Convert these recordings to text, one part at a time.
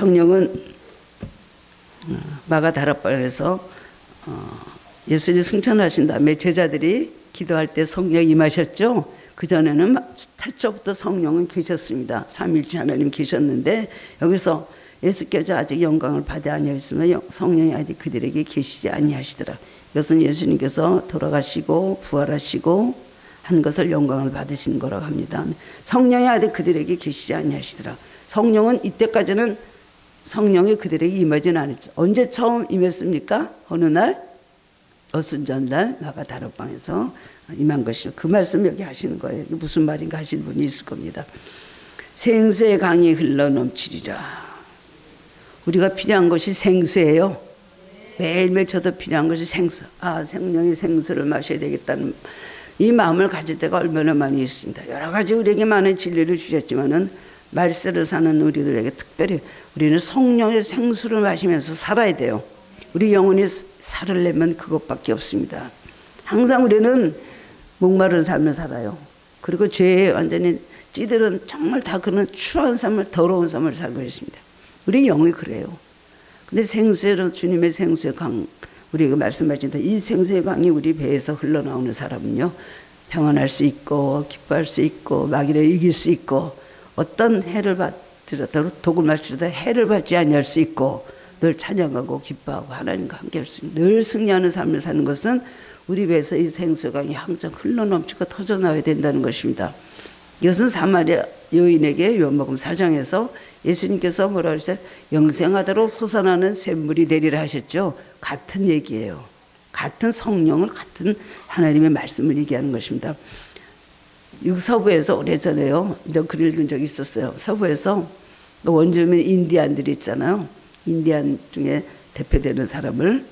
성령은 마가다락방에서 예수님이 승천하신 다음에 제자들이 기도할 때 성령 임하셨죠. 그전에는 태초부터 성령은 계셨습니다. 삼위일체 하나님 계셨는데 여기서 예수께서 아직 영광을 받지 아니하였으면 성령이 아직 그들에게 계시지 아니하시더라. 이것은 예수님께서 돌아가시고 부활하시고 한 것을 영광을 받으신 거라고 합니다. 성령이 아직 그들에게 계시지 아니하시더라. 성령은 이때까지는 성령이 그들에게 임하지는 않았죠. 언제 처음 임했습니까? 어느 날? 어순절날 마가다락방에서 임한 것이죠. 그 말씀 여기 하시는 거예요. 이게 무슨 말인가 하시는 분이 있을 겁니다. 생수의 강이 흘러넘치리라. 우리가 필요한 것이 생수예요. 매일매일 저도 필요한 것이 생수. 생명의 생수를 마셔야 되겠다는 이 마음을 가질 때가 얼마나 많이 있습니다. 여러 가지 우리에게 많은 진리를 주셨지만은 말세를 사는 우리들에게 특별히 우리는 성령의 생수를 마시면서 살아야 돼요. 우리 영혼이 살을 내면 그것밖에 없습니다. 항상 우리는 목마른 삶을 살아요. 그리고 죄에 완전히 찌들은 정말 다 그런 추한 삶을, 더러운 삶을 살고 있습니다. 우리 영이 그래요. 근데 생수로 주님의 생수의 강, 우리가 말씀하신 이 생수의 강이 우리 배에서 흘러나오는 사람은요, 평안할 수 있고 기뻐할 수 있고 마귀를 이길 수 있고 어떤 해를 받더라도 독을 마시려다 해를 받지 아니할 수 있고 늘 찬양하고 기뻐하고 하나님과 함께할 수 있고 늘 승리하는 삶을 사는 것은 우리 배에서 이 생수의 강이 항상 흘러넘치고 터져나와야 된다는 것입니다. 이것은 사마리아 여인에게 요한복음 4장에서 예수님께서 뭐라 그러셨어요? 영생하도록 솟아나는 샘물이 되리라 하셨죠. 같은 얘기예요. 같은 성령을, 같은 하나님의 말씀을 얘기하는 것입니다. 서부에서 오래전에요, 이런 글을 읽은 적이 있었어요. 서부에서 원주민 인디안들이 있잖아요. 인디안 중에 대표되는 사람을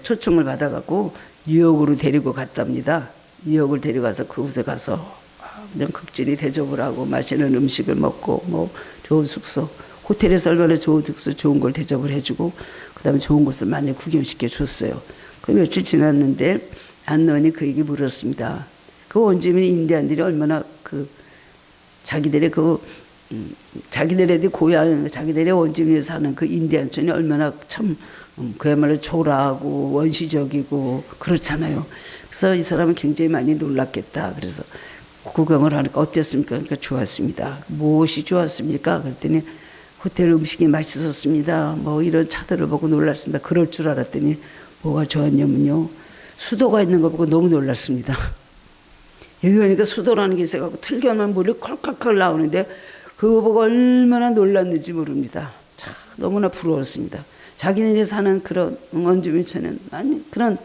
초청을 받아갖고 뉴욕으로 데리고 갔답니다. 뉴욕을 데려가서 그곳에 가서 그냥 극진히 대접을 하고 맛있는 음식을 먹고 뭐 좋은 숙소, 호텔에서 얼마나 좋은 숙소, 좋은 걸 대접을 해주고 그다음에 좋은 곳을 많이 구경시켜 줬어요. 그 며칠 지났는데 안노인이 그에게 물었습니다. 그 원주민 인디안들이 얼마나 자기들의 고향, 자기들의 원주민에 사는 그 인디안촌이 얼마나 참 그야말로 초라하고 원시적이고 그렇잖아요. 그래서 이 사람은 굉장히 많이 놀랐겠다. 그래서 구경을 하니까 어땠습니까? 그러니까 좋았습니다. 무엇이 좋았습니까? 그랬더니 호텔 음식이 맛있었습니다. 뭐 이런 차들을 보고 놀랐습니다. 그럴 줄 알았더니 뭐가 좋았냐면요, 수도가 있는 거 보고 너무 놀랐습니다. 여기 오니까 수도라는 게 있어갖고 틀겨놓으면 물이 콜콜콜 나오는데 그거 보고 얼마나 놀랐는지 모릅니다. 참 너무나 부러웠습니다. 자기네들이 사는 그런 원주민촌은 그런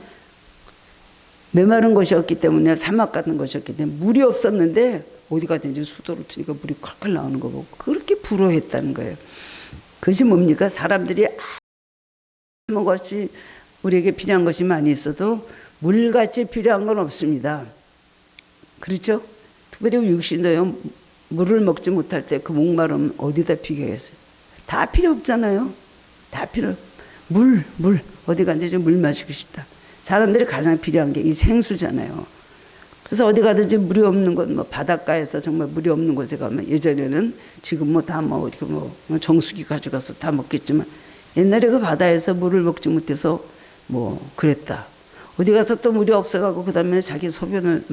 메마른 곳이었기 때문에 사막 같은 곳이었기 때문에 물이 없었는데 어디 가든지 수도를 트니까 물이 콸콸 나오는 거 보고 그렇게 부러워했다는 거예요. 그것이 뭡니까? 사람들이 아무것이 우리에게 필요한 것이 많이 있어도 물같이 필요한 건 없습니다. 그렇죠? 특별히 육신도요, 물을 먹지 못할 때 그 목마름 어디다 피겠어요? 다 필요 없잖아요. 다 필요. 물 어디 가든지 물 마시고 싶다. 사람들이 가장 필요한 게 이 생수잖아요. 그래서 어디 가든지 물이 없는 곳, 뭐 바닷가에서 정말 물이 없는 곳에 가면 예전에는 지금 뭐 다 뭐 이렇게 뭐 정수기 가져가서 다 먹겠지만 옛날에 그 바다에서 물을 먹지 못해서 뭐 그랬다. 어디 가서 또 물이 없어가고 그 다음에 자기 소변을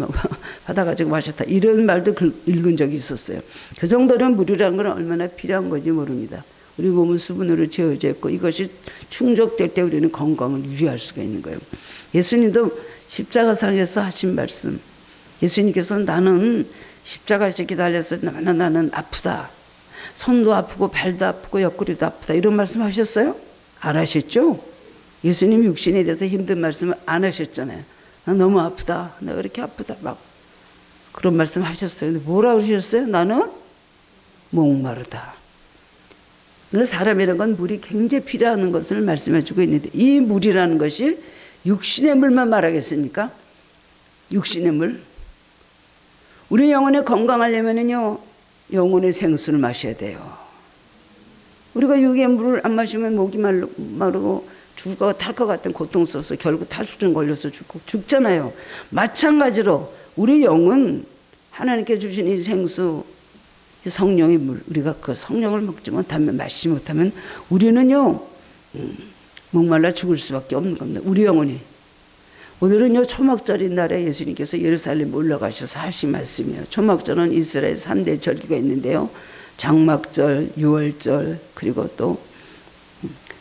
받아가지고 마셨다. 이런 말도 읽은 적이 있었어요. 그 정도로 물이라는 건 얼마나 필요한 건지 모릅니다. 우리 몸은 수분으로 채워져 있고 이것이 충족될 때 우리는 건강을 유지할 수가 있는 거예요. 예수님도 십자가상에서 하신 말씀. 예수님께서 나는 십자가에서 기다려서 나는 아프다. 손도 아프고 발도 아프고 옆구리도 아프다. 이런 말씀 하셨어요? 안 하셨죠? 예수님 육신에 대해서 힘든 말씀을 안 하셨잖아요. 나 너무 아프다. 내가 이렇게 아프다. 막 그런 말씀 하셨어요. 근데 뭐라고 하셨어요? 나는 목마르다. 사람이라는 건 물이 굉장히 필요한 것을 말씀해 주고 있는데 이 물이라는 것이 육신의 물만 말하겠습니까? 육신의 물. 우리 영혼이 건강하려면요, 영혼의 생수를 마셔야 돼요. 우리가 육의 물을 안 마시면 목이 마르고 죽을 탈 것 같은 고통스러워서 결국 탈수증 걸려서 죽잖아요. 마찬가지로 우리 영은 하나님께 주신 이 생수, 성령의 물, 우리가 그 성령을 먹지 못하면, 마시지 못하면 우리는요 목말라 죽을 수밖에 없는 겁니다. 우리 영혼이. 오늘은요 초막절인 날에 예수님께서 예루살렘 올라가셔서 하신 말씀이에요. 초막절은 이스라엘 3대 절기가 있는데요. 장막절, 유월절, 그리고 또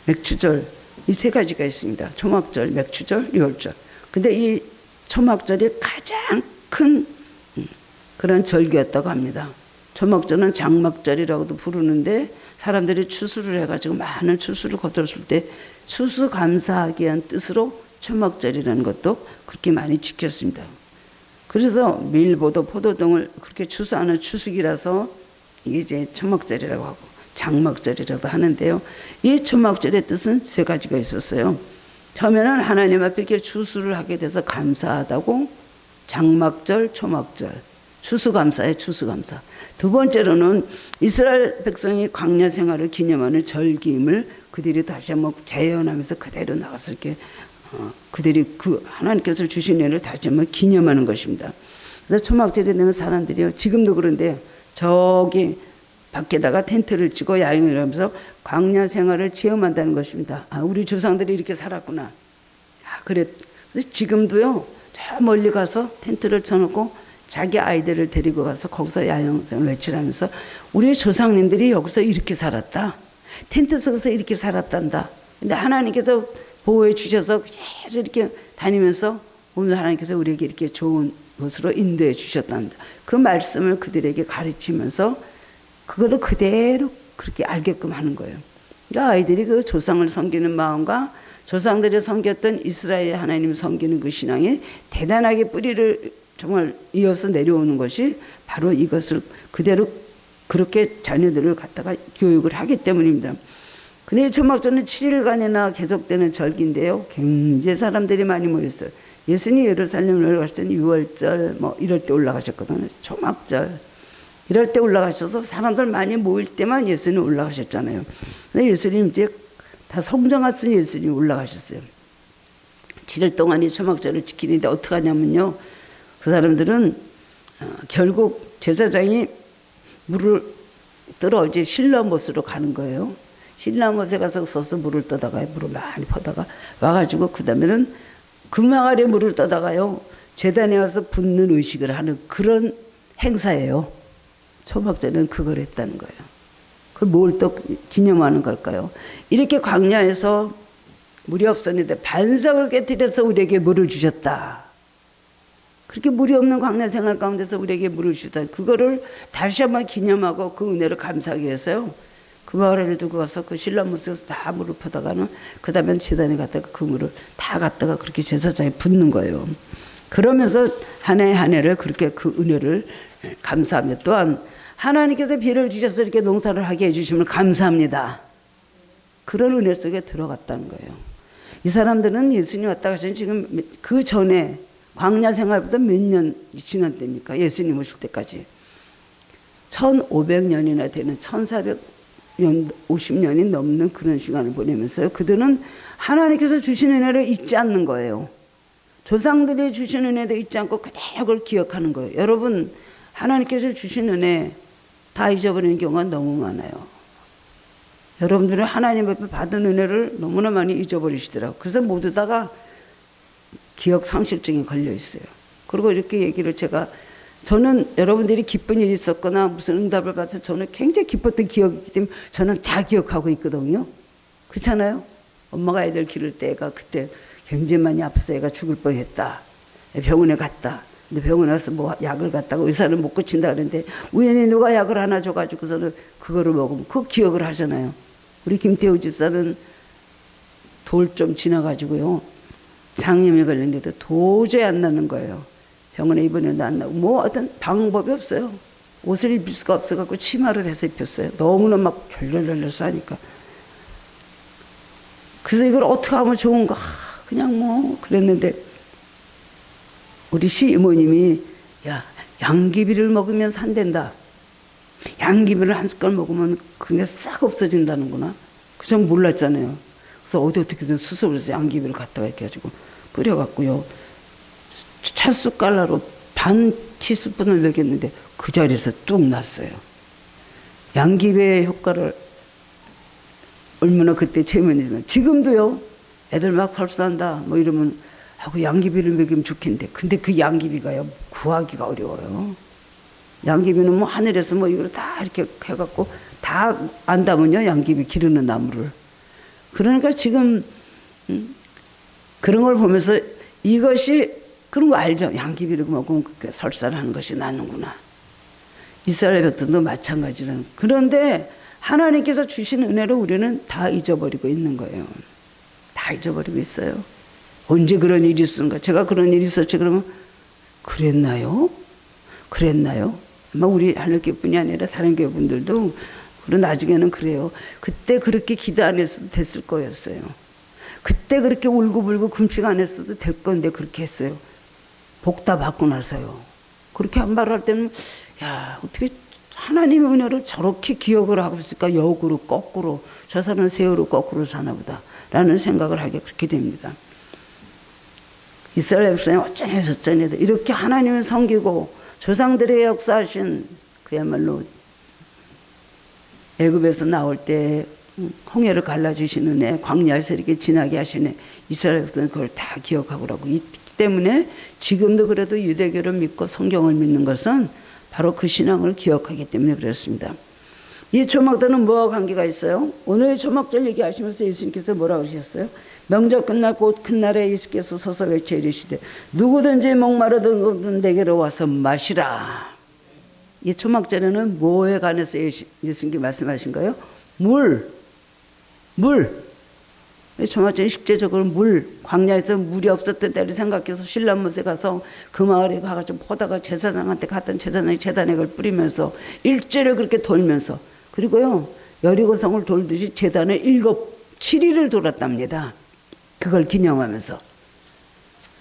맥추절, 이 세 가지가 있습니다. 초막절, 맥추절, 유월절. 근데 이 초막절이 가장 큰 그런 절기였다고 합니다. 초막절은 장막절이라고도 부르는데 사람들이 추수를 해가지고 많은 추수를 거뒀을 때 추수감사하기 위한 뜻으로 초막절이라는 것도 그렇게 많이 지켰습니다. 그래서 밀보도 포도 등을 그렇게 추수하는 추수기라서 이게 이제 초막절이라고 하고 장막절이라고 하는데요. 이 초막절의 뜻은 세 가지가 있었어요. 처음에는 하나님 앞에 이렇게 추수를 하게 돼서 감사하다고 장막절, 초막절, 추수감사의 추수감사. 두 번째로는 이스라엘 백성이 광야 생활을 기념하는 절기임을 그들이 다시 한번 재현하면서 그대로 나가서 이렇게 그들이 그 하나님께서 주신 은혜를 다시 한번 기념하는 것입니다. 그래서 초막절이 되면 사람들이요, 지금도 그런데 저기 밖에다가 텐트를 치고 야영을 하면서 광야 생활을 체험한다는 것입니다. 아, 우리 조상들이 이렇게 살았구나. 아, 그래서 지금도요, 저 멀리 가서 텐트를 쳐놓고 자기 아이들을 데리고 가서 거기서 야영생을 외출하면서 우리 조상님들이 여기서 이렇게 살았다. 텐트 속에서 이렇게 살았단다. 근데 하나님께서 보호해 주셔서 계속 이렇게 다니면서 오늘 하나님께서 우리에게 이렇게 좋은 곳으로 인도해 주셨단다. 그 말씀을 그들에게 가르치면서 그거를 그대로 그렇게 알게끔 하는 거예요. 그러니까 아이들이 그 조상을 섬기는 마음과 조상들이 섬겼던 이스라엘 하나님을 섬기는 그 신앙에 대단하게 뿌리를 정말 이어서 내려오는 것이 바로 이것을 그대로 그렇게 자녀들을 갖다가 교육을 하기 때문입니다. 근데 초막절은 7일간이나 계속되는 절기인데요. 굉장히 사람들이 많이 모였어요. 예수님이 예루살렘을 올라가실 때는 6월절 뭐 이럴 때 올라가셨거든요. 초막절 이럴 때 올라가셔서 사람들 많이 모일 때만 예수님 올라가셨잖아요. 근데 예수님 이제 다 성령 왔으니 예수님이 올라가셨어요. 7일 동안 이 초막절을 지키는데 어떻게 하냐면요. 그 사람들은 결국 제사장이 물을 뜨러 이제 실로못으로 가는 거예요. 실로못에 가서 서서 물을 떠다가요. 물을 많이 퍼다가 와가지고 그 다음에는 금방 아래 물을 떠다가요. 제단에 와서 붓는 의식을 하는 그런 행사예요. 초막절은 그걸 했다는 거예요. 그걸 뭘 또 기념하는 걸까요? 이렇게 광야에서 물이 없었는데 반석을 깨뜨려서 우리에게 물을 주셨다. 그렇게 물이 없는 광야 생활 가운데서 우리에게 물을 주다. 그거를 다시 한번 기념하고 그 은혜를 감사하기 위해서요. 그 마을을 두고 가서 그 신라못에서 다 물을 퍼다가는 그 다음에 제단에 갔다가 그 물을 다 갖다가 그렇게 제사장에 붓는 거예요. 그러면서 한 해 한 해를 그렇게 그 은혜를 감사하며 또한 하나님께서 비를 주셔서 이렇게 농사를 하게 해주심을 감사합니다. 그런 은혜 속에 들어갔다는 거예요. 이 사람들은 예수님 왔다 가시는 지금 그 전에 광야 생활보다 몇 년 지난 때입니까? 예수님 오실 때까지. 1500년이나 되는 1400년, 50년이 넘는 그런 시간을 보내면서요. 그들은 하나님께서 주신 은혜를 잊지 않는 거예요. 조상들이 주신 은혜도 잊지 않고 그대로 그걸 기억하는 거예요. 여러분, 하나님께서 주신 은혜 다 잊어버리는 경우가 너무 많아요. 여러분들은 하나님 앞에 받은 은혜를 너무나 많이 잊어버리시더라고요. 그래서 모두 다가 기억 상실증이 걸려 있어요. 그리고 이렇게 얘기를 저는 여러분들이 기쁜 일이 있었거나 무슨 응답을 받아서 저는 굉장히 기뻤던 기억이 있기 때문에 저는 다 기억하고 있거든요. 그렇잖아요? 엄마가 애들 기를 때가 그때 굉장히 많이 아파서 애가 죽을 뻔했다. 병원에 갔다. 근데 병원에 가서 뭐 약을 갖다가 의사는 못 고친다 그랬는데 우연히 누가 약을 하나 줘가지고서는 그거를 먹으면 그 기억을 하잖아요. 우리 김태우 집사는 돌 좀 지나가지고요. 장염이 걸렸는데도 도저히 안 낫는 거예요. 병원에 입원해도 안 나고 뭐 어떤 방법이 없어요. 옷을 입을 수가 없어갖고 치마를 해서 입혔어요. 너무나 막 결렬결렬 싸니까. 그래서 이걸 어떻게 하면 좋은가 그냥 뭐 그랬는데 우리 시이모님이 야 양귀비를 먹으면 산댄다. 양귀비를 한 숟갈 먹으면 그게 싹 없어진다는구나. 그전 몰랐잖아요. 그래서 어떻게든 수습을 해서 양귀비를 갖다가 이렇게 해가지고 끓여갖고요. 찰숟갈로 반 티스푼을 먹였는데 그 자리에서 뚝 났어요. 양귀비의 효과를 얼마나 그때 체면이지만 지금도요. 애들 막 설사한다 뭐 이러면 하고 양귀비를 먹이면 좋겠는데 근데 그 양귀비가요 구하기가 어려워요. 양귀비는 뭐 하늘에서 뭐 이걸 다 이렇게 해갖고 다 안다면요 양귀비 기르는 나무를. 그러니까 지금 그런 걸 보면서 이것이 그런 거 알죠. 양귀비를 먹으면 설사를 하는 것이 나는구나. 이스라엘 백성도 마찬가지라는. 그런데 하나님께서 주신 은혜를 우리는 다 잊어버리고 있는 거예요. 다 잊어버리고 있어요. 언제 그런 일이 있었는가. 제가 그런 일이 있었지 그러면 그랬나요? 그랬나요? 아마 우리 하늘교회뿐이 아니라 다른 교회분들도 그런 나중에는 그래요. 그때 그렇게 기도 안 했어도 됐을 거였어요. 그때 그렇게 울고불고 금식 안 했어도 될 건데 그렇게 했어요. 복 다 받고 나서요. 그렇게 한 말을 할 때는 야 어떻게 하나님의 은혜를 저렇게 기억을 하고 있을까. 역으로 거꾸로 저 사람은 세월호 거꾸로 사나 보다 라는 생각을 하게 그렇게 됩니다. 이스라엘 백성이 어쩌냐 저쩌냐 이렇게 하나님을 섬기고 조상들의 역사하신 그야말로 애굽에서 나올 때 홍해를 갈라주신 은혜 광야에서 이렇게 지나게 하시네. 이스라엘 백성은 그걸 다 기억하고 있기 때문에 지금도 그래도 유대교를 믿고 성경을 믿는 것은 바로 그 신앙을 기억하기 때문에 그렇습니다. 이 초막절은 뭐와 관계가 있어요? 오늘 초막절 얘기하시면서 예수님께서 뭐라고 하셨어요? 명절 끝날 곧 큰 날에 예수께서 서서 외쳐 이르시되 누구든지 목마르든 내게로 와서 마시라. 이 초막절에는 뭐에 관해서 예수님께 말씀하신 거예요? 물. 초막절은 실제적으로 물. 광야에서 물이 없었던 때를 생각해서 신라못에 가서 그 마을에 가가지고 보다가 제사장한테 갔던 제사장이 제단액을 뿌리면서 일제를 그렇게 돌면서 그리고요 여리고성을 돌듯이 제단을 7일을 돌았답니다. 그걸 기념하면서.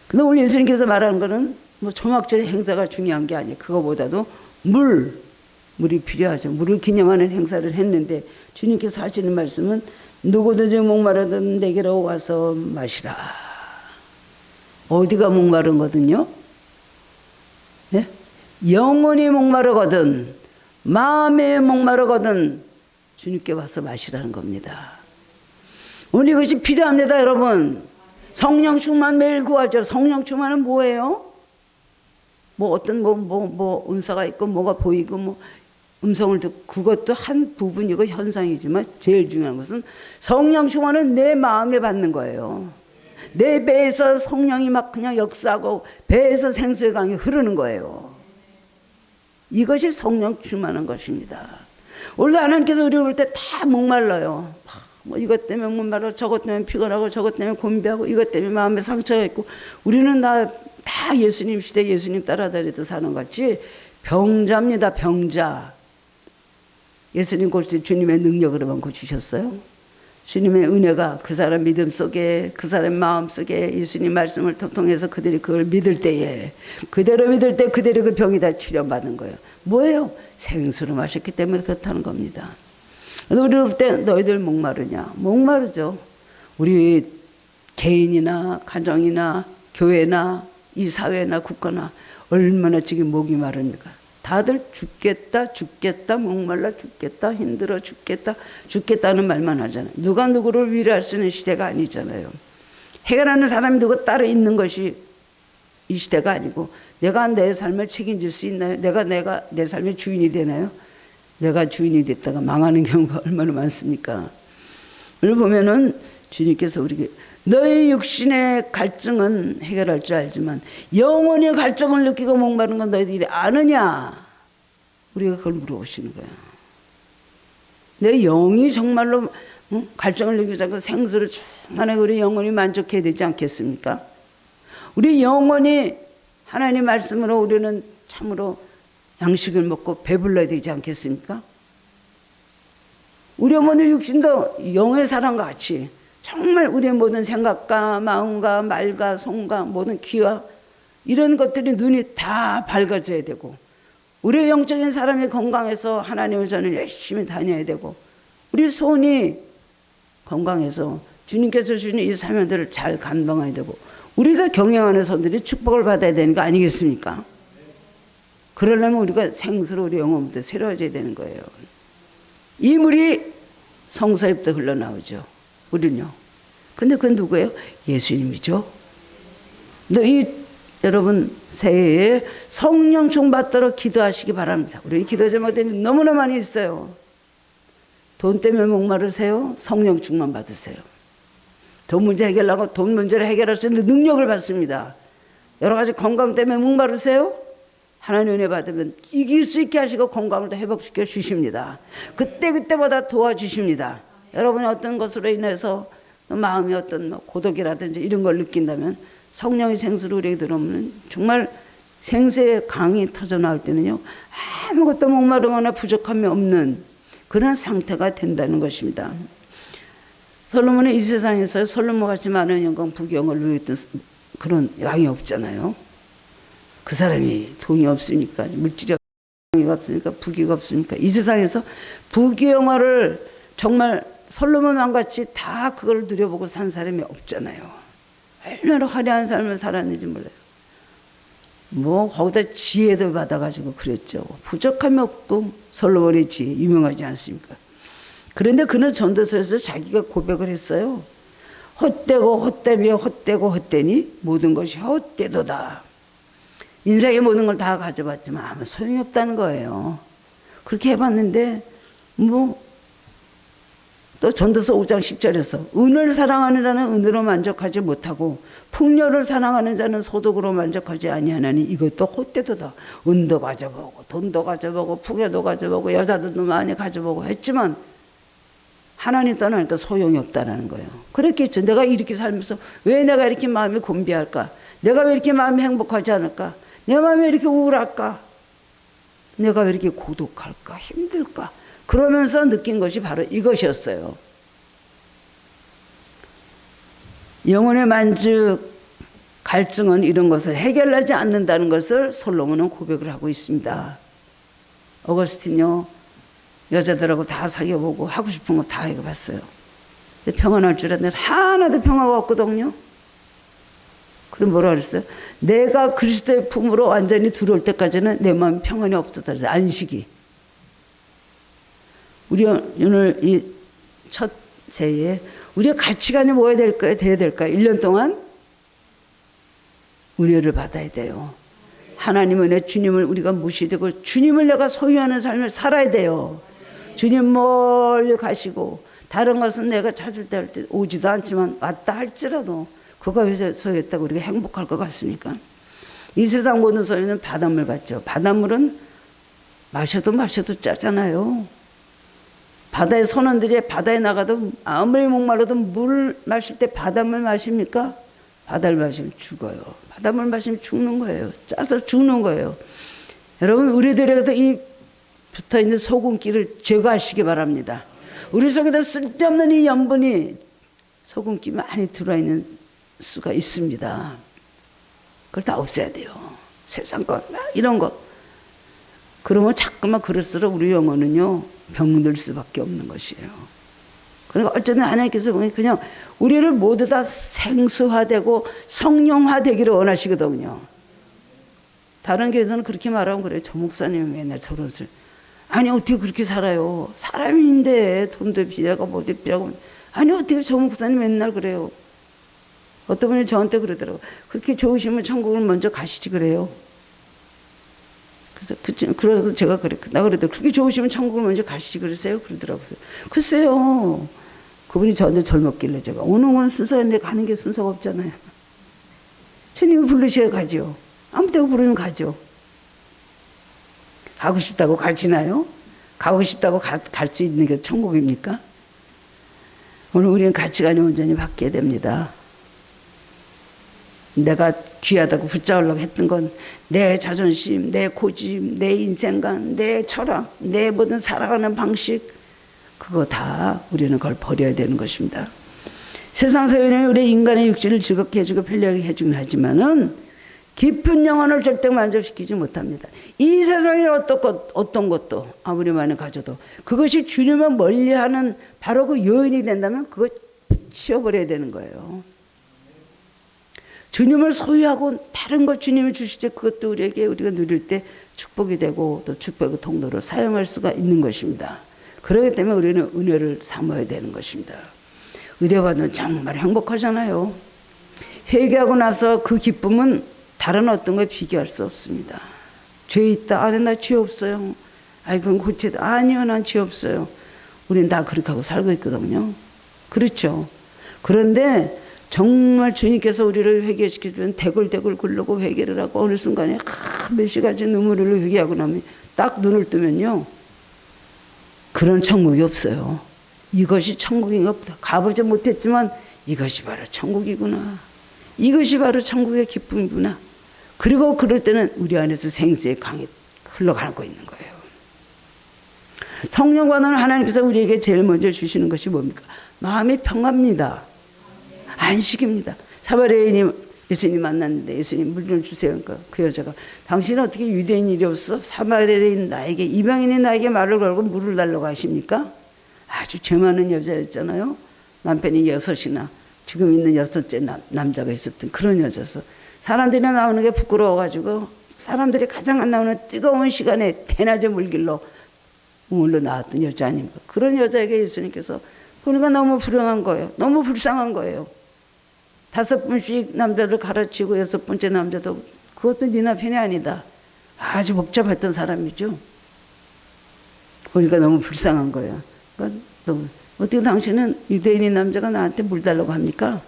근데 오늘 예수님께서 말하는 거는 뭐 초막절의 행사가 중요한 게 아니에요. 그거보다도 물이 필요하죠. 물을 기념하는 행사를 했는데 주님께서 하시는 말씀은 누구든지 목마르든 내게로 와서 마시라. 어디가 목마른 거든요? 네? 영혼이 목마르거든 마음이 목마르거든 주님께 와서 마시라는 겁니다. 오늘 이것이 필요합니다, 여러분. 성령 충만 매일 구하죠. 성령 충만은 뭐예요? 뭐 어떤 은사가 있고 뭐가 보이고 뭐 음성을 듣고 그것도 한 부분이고 현상이지만 제일 중요한 것은 성령 충만은 내 마음에 받는 거예요. 내 배에서 성령이 막 그냥 역사하고 배에서 생수의 강이 흐르는 거예요. 이것이 성령 충만한 것입니다. 오늘도 하나님께서 우리를 볼 때 다 목말라요. 뭐 이것 때문에 목말라, 저것 때문에 피곤하고, 저것 때문에 고민하고, 이것 때문에 마음에 상처가 있고, 우리는 다 예수님 시대 예수님 따라다니듯 사는 것이 병자입니다. 병자. 예수님 고칠 주님의 능력으로만 고치셨어요. 주님의 은혜가 그 사람 믿음 속에, 그 사람 마음 속에 예수님 말씀을 통해서 그들이 그걸 믿을 때에, 그대로 믿을 때 그대로 그 병이 다 치료받은 거예요. 뭐예요? 생수를 마셨기 때문에 그렇다는 겁니다. 우리를 볼 때 너희들 목마르냐? 목마르죠. 우리 개인이나 가정이나 교회나 이 사회나 국가나 얼마나 지금 목이 마르니까. 다들 죽겠다, 목말라 죽겠다, 힘들어 죽겠다는 말만 하잖아요. 누가 누구를 위로할 수 있는 시대가 아니잖아요. 해결하는 사람이 누구 따로 있는 것이 이 시대가 아니고 내가 내 삶을 책임질 수 있나요? 내가 내 삶의 주인이 되나요? 내가 주인이 됐다가 망하는 경우가 얼마나 많습니까? 오늘 보면은 주님께서 우리에게 너희 육신의 갈증은 해결할 줄 알지만 영혼의 갈증을 느끼고 목마른 건 너희들이 아느냐? 우리가 그걸 물어보시는 거야. 내 영이 정말로 갈증을 느끼지 않고 생수를 충만하게 우리 영혼이 만족해야 되지 않겠습니까? 우리 영혼이 하나님 말씀으로 우리는 참으로 양식을 먹고 배불러야 되지 않겠습니까? 우리 어머니 육신도 영의 사람과 같이 정말 우리의 모든 생각과 마음과 말과 손과 모든 귀와 이런 것들이 눈이 다 밝아져야 되고 우리의 영적인 사람이 건강해서 하나님의 전을 열심히 다녀야 되고 우리 손이 건강해서 주님께서 주신 이 사명들을 잘 감당해야 되고 우리가 경영하는 손들이 축복을 받아야 되는 거 아니겠습니까? 그러려면 우리가 생수로 우리 영혼부터 새로워져야 되는 거예요. 이 물이 성서에부터 흘러나오죠. 우리는요. 근데 그건 누구예요? 예수님이죠. 여러분 새해에 성령 충 받도록 기도하시기 바랍니다. 우리 기도 제목들이 너무나 많이 있어요. 돈 때문에 목마르세요? 성령 충만 받으세요. 돈 문제 해결하고 돈 문제를 해결할 수 있는 능력을 받습니다. 여러 가지 건강 때문에 목마르세요? 하나님 은혜 받으면 이길 수 있게 하시고 건강을 더 회복시켜 주십니다. 그때마다 도와주십니다. 여러분이 어떤 것으로 인해서 마음이 어떤 고독이라든지 이런 걸 느낀다면 성령의 생수를 우리에게 들어오면 정말 생수의 강이 터져 나올 때는요, 아무것도 목마르거나 부족함이 없는 그런 상태가 된다는 것입니다. 솔로몬은 이 세상에서 솔로몬 같이 많은 영광 부귀영화를 누렸던 그런 왕이 없잖아요. 그 사람이 돈이 없으니까, 물질이 없으니까, 부귀가 없으니까 이 세상에서 부귀영화를 정말 솔로몬 왕같이 다 그걸 누려보고 산 사람이 없잖아요. 얼마나 화려한 삶을 살았는지 몰라요. 거기다 지혜도 받아가지고 그랬죠. 부족함이 없고 솔로몬의 지혜 유명하지 않습니까? 그런데 그는 전도서에서 자기가 고백을 했어요. 헛되고 헛되며 헛되고 헛되니 모든 것이 헛되도다. 인생의 모든 걸 다 가져봤지만 아무 소용이 없다는 거예요. 그렇게 해봤는데 또 전도서 5장 10절에서 은을 사랑하는 자는 은으로 만족하지 못하고 풍요를 사랑하는 자는 소득으로 만족하지 아니하나니 이것도 헛되도다. 은도 가져보고 돈도 가져보고 풍요도 가져보고 여자들도 많이 가져보고 했지만 하나님 떠나니까 소용이 없다는 거예요. 그랬겠죠. 내가 이렇게 살면서 왜 내가 이렇게 마음이 곤비할까? 내가 왜 이렇게 마음이 행복하지 않을까? 내 마음이 왜 이렇게 우울할까? 내가 왜 이렇게 고독할까? 힘들까? 그러면서 느낀 것이 바로 이것이었어요. 영혼의 만족, 갈증은 이런 것을 해결하지 않는다는 것을 솔로몬은 고백을 하고 있습니다. 어거스틴요, 여자들하고 다 사귀어보고 하고 싶은 거 다 해봤어요. 평안할 줄 알았는데 하나도 평화가 없거든요. 그럼 뭐라 그랬어요? 내가 그리스도의 품으로 완전히 들어올 때까지는 내 마음이 평안이 없었다 그래서 안식이. 우리 오늘 이 첫 새해에 우리의 가치관이 뭐야 될까요? 돼야 될까요? 1년 동안 은혜를 받아야 돼요. 하나님 은혜, 주님을 우리가 무시되고 주님을 내가 소유하는 삶을 살아야 돼요. 주님 멀리 가시고 다른 것은 내가 찾을 때 할 때 오지도 않지만 왔다 할지라도 그거 왜 소유했다고 우리가 행복할 것 같습니까? 이 세상 모든 소유는 바닷물 같죠. 바닷물은 마셔도 짜잖아요. 바다의 선원들이 바다에 나가도 아무리 목마르도 물 마실 때 바닷물 마십니까? 바다를 마시면 죽어요. 바닷물 마시면 죽는 거예요. 짜서 죽는 거예요. 여러분 우리들에게도 이 붙어있는 소금기를 제거하시기 바랍니다. 우리 속에도 쓸데없는 이 염분이 소금기 많이 들어있는 수가 있습니다. 그걸 다 없애야 돼요. 세상 것 이런 것. 그러면 자꾸만 그럴수록 우리 영혼은요 병들 수밖에 없는 것이에요. 그러니까 어쨌든 하나님께서 그냥 우리를 모두 다 생수화되고 성령화되기를 원하시거든요. 다른 교회에서는 그렇게 말하면 그래요. 저 목사님이 맨날 저런을 아니 어떻게 그렇게 살아요? 사람인데 돈도 비하고 뭐도 비하고 아니 어떻게 저 목사님 맨날 그래요? 어떤 분이 저한테 그러더라고요. 그렇게 좋으시면 천국을 먼저 가시지 그래요. 그래서 제가 나 그래도 그렇게 좋으시면 천국을 먼저 가시지 그러세요? 그러더라고요. 글쎄요. 그분이 저한테 젊었길래 제가 오는 건 순서인데 가는 게 순서가 없잖아요. 주님이 부르셔야 가죠. 아무 때나 부르면 가죠. 가고 싶다고 가시나요? 가고 싶다고 갈 수 있는 게 천국입니까? 오늘 우리는 가치관이 온전히 바뀌어야 됩니다. 내가 귀하다고 붙잡으려고 했던 건 내 자존심, 내 고집, 내 인생관, 내 철학, 내 모든 살아가는 방식 그거 다 우리는 그걸 버려야 되는 것입니다. 세상 소유는 우리 인간의 육신을 즐겁게 해주고 편리하게 해주긴 하지만은 깊은 영혼을 절대 만족시키지 못합니다. 이 세상의 어떤 것도 아무리 많이 가져도 그것이 주님을 멀리하는 바로 그 요인이 된다면 그거 치워버려야 되는 거예요. 주님을 소유하고 다른 것 주님을 주실 때 그것도 우리가 누릴 때 축복이 되고 또 축복의 통로로 사용할 수가 있는 것입니다. 그렇기 때문에 우리는 은혜를 삼아야 되는 것입니다. 은혜 받으면 정말 행복하잖아요. 회개하고 나서 그 기쁨은 다른 어떤 거에 비교할 수 없습니다. 죄 있다. 아니 나 죄 없어요. 아이 그건 고치다. 아니요 난 죄 없어요. 우리는 다 그렇게 하고 살고 있거든요. 그렇죠. 그런데 정말 주님께서 우리를 회개시켜주면 대굴대굴 굴르고 회개를 하고 어느 순간에 몇 시간째 눈물을 회개하고 나면 딱 눈을 뜨면요. 그런 천국이 없어요. 이것이 천국인가 보다. 가보지 못했지만 이것이 바로 천국이구나. 이것이 바로 천국의 기쁨이구나. 그리고 그럴 때는 우리 안에서 생수의 강이 흘러가고 있는 거예요. 성령과는 하나님께서 우리에게 제일 먼저 주시는 것이 뭡니까? 마음의 평화입니다. 안식입니다. 사마리아인이 예수님 만났는데 예수님 물 좀 주세요. 그러니까 그 여자가 당신은 어떻게 유대인이 없어? 사마리아인 나에게 이방인이 나에게 말을 걸고 물을 달라고 하십니까? 아주 죄 많은 여자였잖아요. 남편이 6이나 지금 있는 6째 남자가 있었던 그런 여자서 사람들이 나오는 게 부끄러워가지고 사람들이 가장 안 나오는 뜨거운 시간에 대낮에 물길로 우물로 나왔던 여자 아닙니까? 그런 여자에게 예수님께서 보니까 너무 불행한 거예요. 너무 불쌍한 거예요. 5분씩 남자를 가르치고 6번째 남자도 그것도 네 남편이 아니다. 아주 복잡했던 사람이죠. 보니까 너무 불쌍한 거예요. 그러니까 어떻게 당신은 유대인인 남자가 나한테 물 달라고 합니까?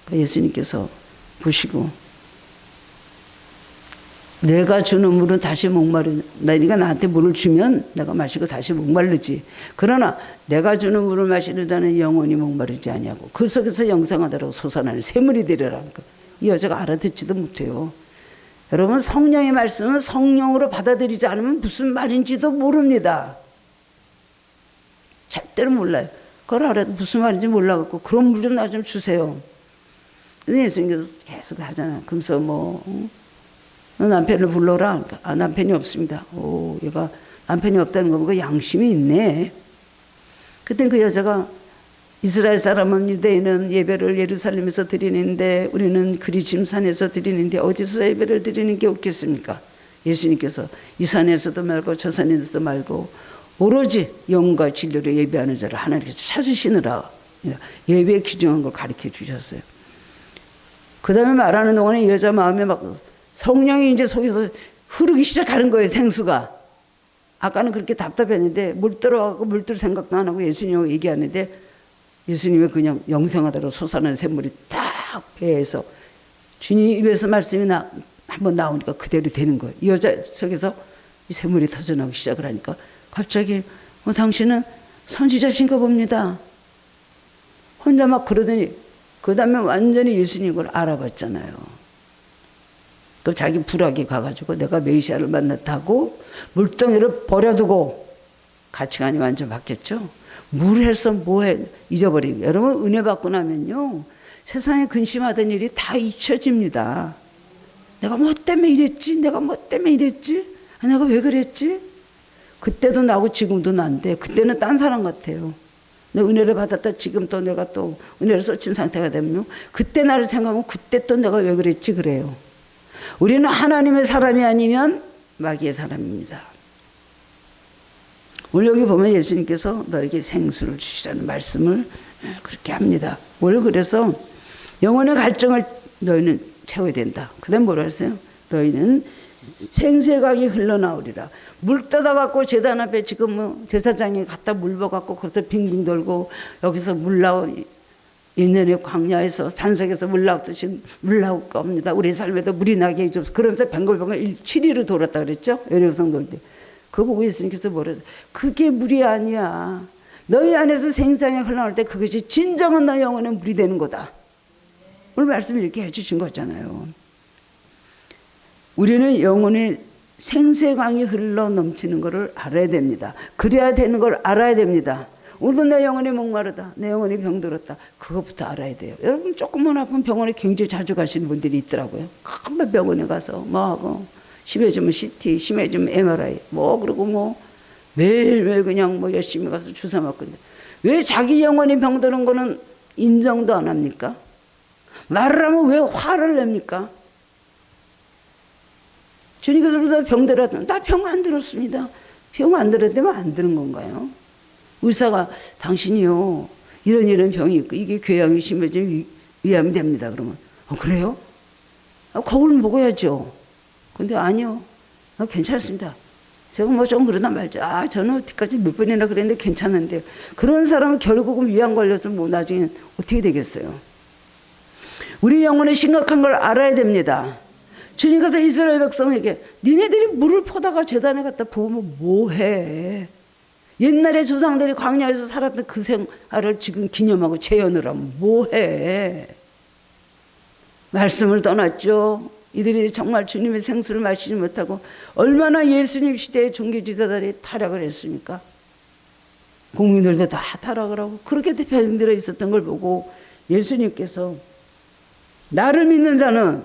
그러니까 예수님께서 보시고 내가 주는 물은 다시 네가 나한테 물을 주면 내가 마시고 다시 목마르지. 그러나 내가 주는 물을 마시는 자는 영원히 목마르지 아니하고 그 속에서 영생하도록 솟아나는 샘물이 되리라니까. 이 여자가 알아듣지도 못해요. 여러분 성령의 말씀은 성령으로 받아들이지 않으면 무슨 말인지도 모릅니다. 절대로 몰라요. 그걸 알아도 무슨 말인지 몰라갖고 그런 물 좀 나 좀 주세요. 근데 예수님께서 계속 하잖아요. 그러면서 너 남편을 불러라. 그러니까, 아, 남편이 없습니다. 오, 얘가 남편이 없다는 거 보고 양심이 있네. 그때 그 여자가 이스라엘 사람은 유대인은 예배를 예루살렘에서 드리는데 우리는 그리심산에서 드리는데 어디서 예배를 드리는 게 없겠습니까? 예수님께서 이 산에서도 말고 저 산에서도 말고 오로지 영과 진리로 예배하는 자를 하나님께서 찾으시느라 예배에 규정한 걸 가르쳐 주셨어요. 그 다음에 말하는 동안에 이 여자 마음에 막 성령이 이제 속에서 흐르기 시작하는 거예요, 생수가. 아까는 그렇게 답답했는데 물 들어가고 물 뜰 생각도 안 하고 예수님하고 얘기하는데 예수님이 그냥 영생하도록 솟아나는 샘물이 딱 배에서 주님 입에서 말씀이 한번 나오니까 그대로 되는 거예요. 이 여자 속에서 이 샘물이 터져나오기 시작을 하니까 갑자기 당신은 선지자신가 봅니다. 혼자 막 그러더니 그 다음에 완전히 예수님 걸 알아봤잖아요. 그 자기 불악에 가가지고 내가 메시아를 만났다고 물덩이를 버려두고 가치관이 완전 바뀌었죠. 뭘 해서 뭐해 잊어버리고. 여러분 은혜 받고 나면요 세상에 근심하던 일이 다 잊혀집니다. 내가 뭐 때문에 이랬지? 내가 뭐 때문에 이랬지? 내가 왜 그랬지? 그때도 나고 지금도 난데 그때는 딴 사람 같아요. 내가 은혜를 받았다 지금 또 내가 또 은혜를 쏟친 상태가 되면요 그때 나를 생각하면 그때 또 내가 왜 그랬지 그래요. 우리는 하나님의 사람이 아니면 마귀의 사람입니다. 오늘 여기 보면 예수님께서 너에게 생수를 주시라는 말씀을 그렇게 합니다. 뭘 그래서 영혼의 갈증을 너희는 채워야 된다. 그 다음 뭐라 했어요? 너희는 생수의 강이 흘러나오리라. 물 떠다갖고 재단 앞에 지금 제사장이 갖다 물 부어갖고 거기서 빙빙 돌고 여기서 물 나오 1년의 광야에서 산속에서 물 나오듯이 물 나올 겁니다. 우리 삶에도 물이 나게 해줘서 그러면서 뱅글뱅글 7일을 돌았다 그랬죠. 여리고성 돌 때. 그거 보고 예수님께서 뭐랬어요? 그게 물이 아니야. 너희 안에서 생수강이 흘러나올 때 그것이 진정한 너희 영혼의 물이 되는 거다. 오늘 말씀을 이렇게 해주신 거잖아요. 우리는 영혼의 생수의 강이 흘러 넘치는 것을 알아야 됩니다. 그래야 되는 걸 알아야 됩니다. 오늘도 내 영혼이 목마르다. 내 영혼이 병들었다. 그것부터 알아야 돼요. 여러분 조금만 아프면 병원에 굉장히 자주 가시는 분들이 있더라고요. 큰 병원에 가서 뭐하고 심해지면 CT, 심해지면 MRI 그리고 매일매일 그냥 열심히 가서 주사 맞고 있는데 왜 자기 영혼이 병드는 거는 인정도 안 합니까? 말을 하면 왜 화를 냅니까? 주님께서 병들었다. 나 병 안 들었습니다. 병 안 들었다면 안 들은 건가요? 의사가 당신이요 이런 병이 있고 이게 궤양이 심해지면 위암이 됩니다. 그러면 그래요? 거울 먹어야죠. 근데 아니요. 괜찮습니다. 제가 뭐 좀 그러다 말자. 저는 어디까지 몇 번이나 그랬는데 괜찮은데 그런 사람은 결국은 위암 걸려서 뭐 나중에 어떻게 되겠어요? 우리 영혼이 심각한 걸 알아야 됩니다. 주님께서 이스라엘 백성에게 니네들이 물을 퍼다가 제단에 갖다 부으면 뭐해? 옛날에 조상들이 광야에서 살았던 그 생활을 지금 기념하고 재현을 하면 뭐해? 말씀을 떠났죠. 이들이 정말 주님의 생수를 마시지 못하고 얼마나 예수님 시대의 종교 지도자들이 타락을 했습니까? 국민들도 다 타락을 하고 그렇게 변들어 있었던 걸 보고 예수님께서 나를 믿는 자는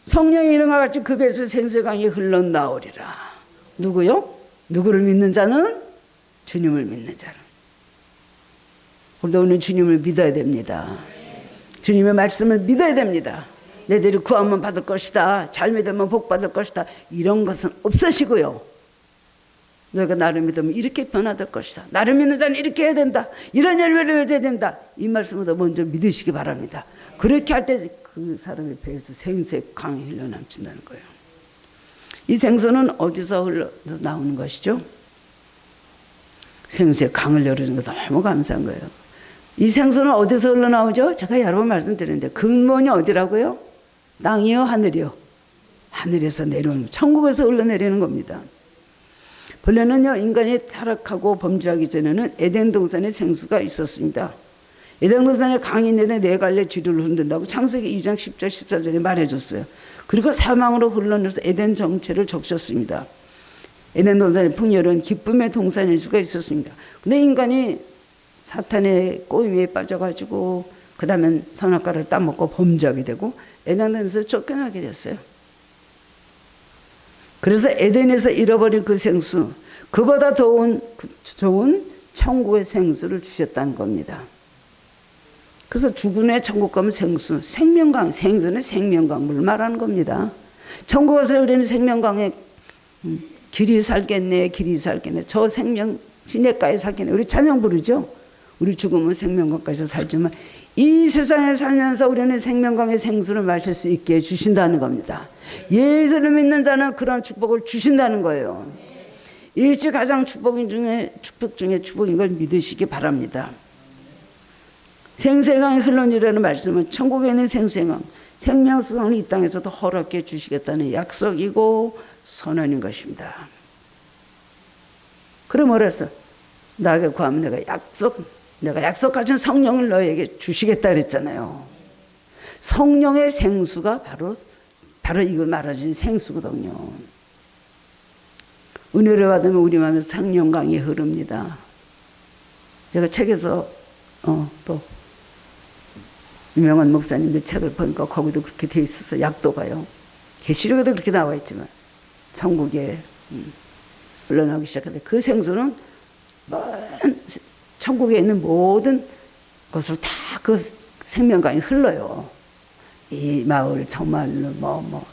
성령의 이름과 같이 그 배에서 생수강이 흘러나오리라. 누구요? 누구를 믿는 자는? 주님을 믿는 자는. 우리도 오늘 주님을 믿어야 됩니다. 주님의 말씀을 믿어야 됩니다. 너희들이 구하면 받을 것이다. 잘 믿으면 복 받을 것이다. 이런 것은 없으시고요. 너희가 나를 믿으면 이렇게 변화될 것이다. 나를 믿는 자는 이렇게 해야 된다. 이런 열매를 맺어야 된다. 이 말씀보다 먼저 믿으시기 바랍니다. 그렇게 할 때 그 사람의 배에서 생수의 강이 흘러넘친다는 거예요. 이 생수는 어디서 흘러서 나오는 것이죠? 생수의 강을 열어주는 거 너무 감사한 거예요. 이 생수는 어디서 흘러나오죠? 제가 여러 번 말씀드렸는데 근본이 어디라고요? 땅이요? 하늘이요? 하늘에서 내려오는 천국에서 흘러내리는 겁니다. 본래는요 인간이 타락하고 범죄하기 전에는 에덴 동산에 생수가 있었습니다. 에덴 동산에 강이 있는데 네 갈래 지류를 흔든다고 창세기 2장 10절 14절에 말해줬어요. 그리고 사망으로 흘러내려서 에덴 정체를 적셨습니다. 에덴 동산의 풍요는 기쁨의 동산일 수가 있었습니다. 근데 인간이 사탄의 꼬임에 빠져가지고 그 다음에 선악과를 따먹고 범죄하게 되고 에덴에서 쫓겨나게 됐어요. 그래서 에덴에서 잃어버린 그 생수, 그보다 좋은 천국의 생수를 주셨다는 겁니다. 그래서 죽은의 천국 가면 생수, 생명강, 생수는 생명강물을 말하는 겁니다. 천국에서 우리는 생명강에 길이 살겠네, 길이 살겠네. 저 생명 시냇가에 살겠네. 우리 찬양 부르죠. 우리 죽으면 생명강까지 살지만 이 세상에 살면서 우리는 생명강의 생수를 마실 수 있게 해주신다는 겁니다. 예수를 믿는 자는 그런 축복을 주신다는 거예요. 일찍 가장 축복 중에 축복인 걸 믿으시기 바랍니다. 생수강이 흘러내리라는 말씀은 천국에 있는 생수강, 생명수강을 이 땅에서도 허락해 주시겠다는 약속이고 선언인 것입니다. 그럼 뭐랬어? 나에게 구하면 내가 약속하신 성령을 너에게 주시겠다 그랬잖아요. 성령의 생수가 바로 이걸 말하신 생수거든요. 은혜를 받으면 우리 마음에서 성령강이 흐릅니다. 제가 책에서 또 유명한 목사님들 책을 보니까 거기도 그렇게 돼 있어서 약도가요. 계시록에도 그렇게 나와 있지만 천국에 흘러나오기 시작하는데 그 생수는 천국에 있는 모든 것으로 다 그 생명강이 흘러요. 이 마을 정말로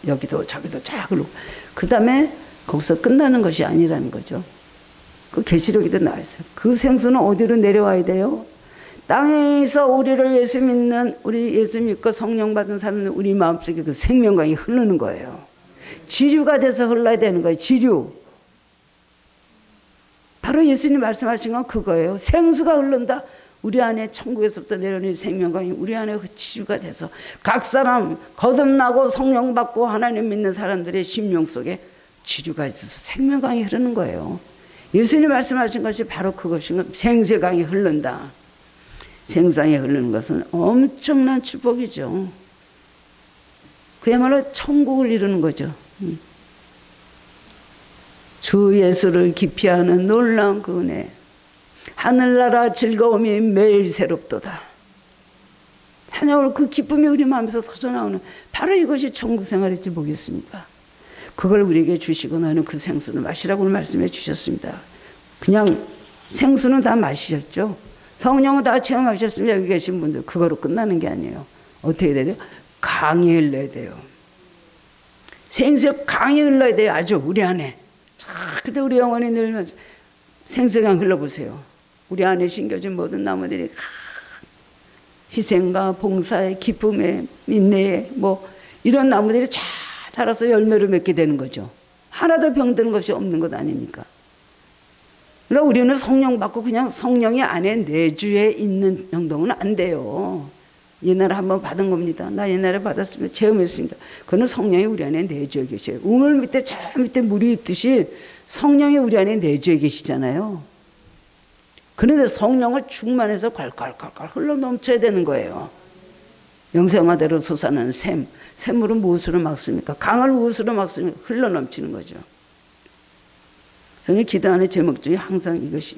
여기도 저기도 쫙 흐르고 그 다음에 거기서 끝나는 것이 아니라는 거죠. 그 계시록에도 나와 있어요. 그 생수는 어디로 내려와야 돼요? 땅에서 우리를 우리 예수 믿고 성령 받은 사람은 우리 마음속에 그 생명강이 흐르는 거예요. 지류가 돼서 흘러야 되는 거예요. 지류. 바로 예수님 말씀하신 건 그거예요. 생수가 흐른다. 우리 안에 천국에서부터 내려오는 생명강이 우리 안에 그 지류가 돼서 각 사람 거듭나고 성령 받고 하나님 믿는 사람들의 심령 속에 지류가 있어서 생명강이 흐르는 거예요. 예수님 말씀하신 것이 바로 그것인 것. 생수강이 흐른다. 생수강이 흐르는 것은 엄청난 축복이죠. 그야말로 천국을 이루는 거죠. 주 예수를 기피하는 놀라운 그 은혜. 하늘나라 즐거움이 매일 새롭도다. 찬양을 그 기쁨이 우리 마음에서 터져나오는 바로 이것이 천국 생활일지 뭐겠습니까? 그걸 우리에게 주시고 너는 그 생수를 마시라고 말씀해 주셨습니다. 그냥 생수는 다 마시셨죠. 성령은 다 체험하셨습니다. 여기 계신 분들 그거로 끝나는 게 아니에요. 어떻게 해야 돼요? 강이 흘러야 돼요. 생수의 강이 흘러야 돼요. 아주 우리 안에. 그때 우리 영혼이 늘면서 생수강 흘러보세요. 우리 안에 심겨진 모든 나무들이 희생과 봉사의 기쁨의 인내의 뭐 이런 나무들이 잘 자라서 열매를 맺게 되는 거죠. 하나도 병드는 것이 없는 것 아닙니까? 그러니까 우리는 성령 받고 그냥 성령이 안에 내주에 있는 정도는 안 돼요. 옛날에 한번 받은 겁니다. 나 옛날에 받았습니다. 체험했습니다. 그거는 성령이 우리 안에 내주에 계셔요. 우물 밑에 저 밑에 물이 있듯이 성령이 우리 안에 내주에 계시잖아요. 그런데 성령을 충만해서 콸콸콸콸 흘러 넘쳐야 되는 거예요. 영생화대로 솟아나는 샘. 샘물은 무엇으로 막습니까? 강을 무엇으로 막습니까? 흘러 넘치는 거죠. 저는 기도하는 제목 중에 항상 이것이